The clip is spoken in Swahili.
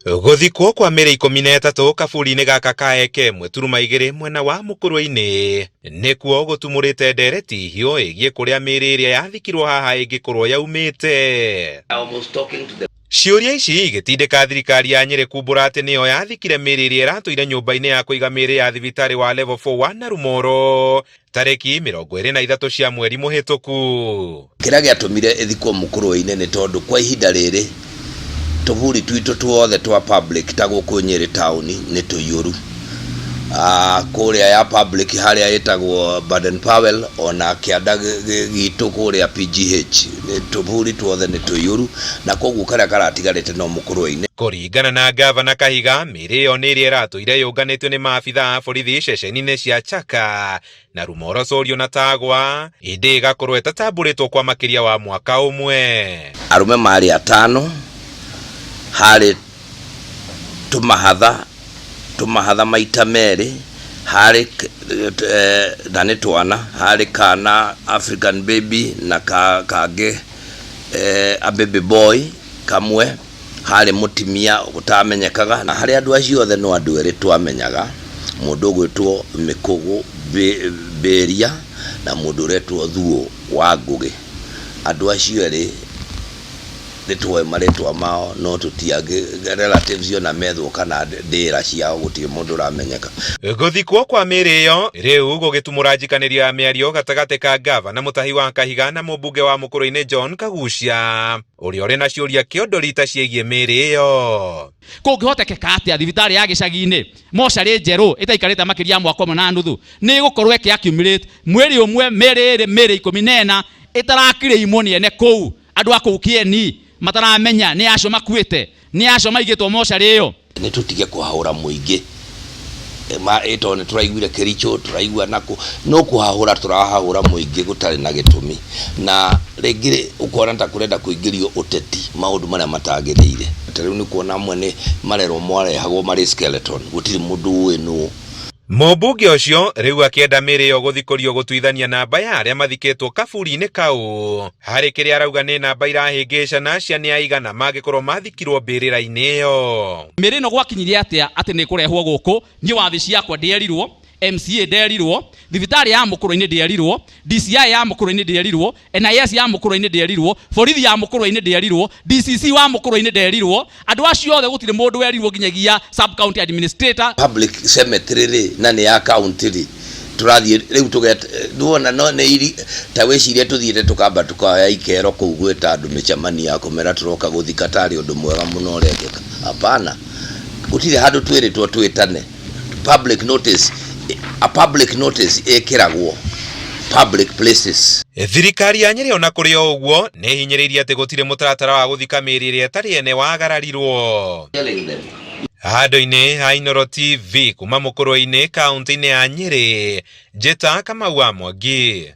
Guthikwo kwa mĩĩrĩ 13 kaburi-inĩ gaka ka Ekemwe turuma 2 mwena wa Mũkũrwe-inĩ nĩkuo gũtumũrĩte ndereti hiũ ĩgiĩ kũrĩa mĩĩrĩ ĩrĩa yathikirwo haha ĩngĩkorwo yaumĩte. Ciũria ici igĩtindĩka thirikari ya Nyĩrĩ kumbũra atĩ nĩyo yathikire mĩĩrĩ ĩrĩa ĩratũire nyũmba-inĩ ya kũiga mĩĩrĩ ya thibitarĩ wa Level 4 wa Narumoro tarĩki 23 cia mweri mũhĩtũku. Kĩrĩa gĩatũmire ĩthikwo Mũkũrwe-inĩ nĩ tondũ kwa ihinda rĩrĩ tũburi twitũ tuothe twa public ta gũkũ Nyĩrĩ town nĩ tũiyũru. Kũrĩa ya public harĩa ĩtagwo Baden Powell ona kĩanda gitũ kũrĩa PGH tũburi tuothe nĩ tũiyũru na koguo karĩa karatigarĩte no Mũkũrwe-inĩ. Kũringana na Gavana Kahiga, mĩĩrĩ ĩyo nĩ ĩrĩa ĩratũire yũnganĩtio nĩ maabitha a borithi ceceni-inĩ cia Chaka, Narumoro, Sorio na Tagwa, ĩndĩ ĩgakorwo ĩtatambũrĩtwo kwa makĩria wa mwaka ũmwe. Arũme marĩ 5 harĩ tũmahatha maita merĩ harĩ na nĩ twana harĩ kana African baby na kangĩ a baby boy kamwe harĩ mũtimia gũtamenyekaga na harĩ andũ acio othe no andũ erĩ twamenyaga, mũndũ ũgwĩtwo Mĩkũgũ Beria na mũndũ ũretwo Thuo wa Ngũgĩ. Andũ acio erĩ nĩtũĩ marĩtwa mao no tũtiage relatives na methwo kana ndĩra ciao gũtirĩ mũndũ ũramenyeka. Gũthikwo kwa mĩĩrĩ ĩyo rĩu gũgĩtumũra njikanĩrio ya mĩario gatagatĩ ka Gavana Mũtahi wa Kahiga na mũmbunge wa Mũkũrwe-inĩ John Kagucia ũrĩa ũrĩ na ciũria kĩondorita ciĩgiĩ mĩĩrĩ ĩyo. Kũngĩhotekeka atĩa thibitarĩ ya gĩcagi-inĩ mocarĩ njerũ ĩtaikarĩte makĩria ya mwaka ũmwe na nuthu nĩ gũkorwo ĩkĩaccumulate mwĩrĩ ũmwe mĩĩrĩ 14 ĩtarakĩrĩimwo nĩ ene kũu andũ a kũu Kieni mataramenya nĩ acio makuĩte nĩ acio maigĩtwo mocarĩ ĩyo. Nĩ tũtige kũhahũra mũingĩ ĩto nĩ tũraiguire Kericho tũraigua nako no kũhahũra tũrahahũra mũingĩ gũtarĩ na gĩtũmi na rĩngĩ ũkona ta kũrenda kũingĩrio ũteti maũndũ marĩa matagĩrĩire. Rĩu nĩ kuona amwe nĩ marerwo marehagwo marĩ skeleton gũtirĩ mũndũ ũĩ nũ. Mũmbunge ũcio rĩu akĩenda mĩĩrĩ ĩyo gũthikũrio gũtuithania namba ya arĩa mathikĩtwo kaburi-inĩ kau harĩ kĩrĩa arauga nĩ namba irahĩngĩcana cia nĩ aigana mangĩkorwo mathikirwo mbĩrĩra-inĩ ĩyo. Mĩĩrĩ ĩno gwakinyirie atĩa atĩ nĩ kũrehwo gũkũ niĩ wabici yakwa ndĩerirwo, MCA ndĩerirwo, thibitarĩ ya Mũkũrwe-inĩ ndĩerirwo, DCI ya Mũkũrwe-inĩ ndĩerirwo, NIS ya Mũkũrwe-inĩ ndĩerirwo, borithi ya Mũkũrwe-inĩ ndĩerirwo, DCC wa Mũkũrwe-inĩ ndĩerirwo, andũ acio othe gũtirĩ mũndũ werirwo nginyagia sub county administrator. Public cemetery na nĩ ya county tũrathiĩ rĩu tũgeta no nĩ iri ta wĩciria tũthiĩte tũkamba tukaya ikero kũu gwĩta andũ mĩcemanio ya kũmera tũroka gũthika tarĩ ũndũ mwega mũno ũrekĩka. Hapana, gũtirĩ handũ twĩrĩtwo twĩtane. A public notice ĩkĩragwo public places. Thirikari ya Nyĩrĩ ona kũrĩ o ũguo nĩ hinyĩrĩirie atĩ gũtirĩ mũtaratara wa gũthika mĩĩrĩ ĩrĩa ĩtarĩ ene wagararirwo. Handũ-inĩ ha Inooro TV kuma Mũkũrwe-inĩ kaunti-inĩ ya Nyĩrĩ, Njĩta Kamau wa Mwangi.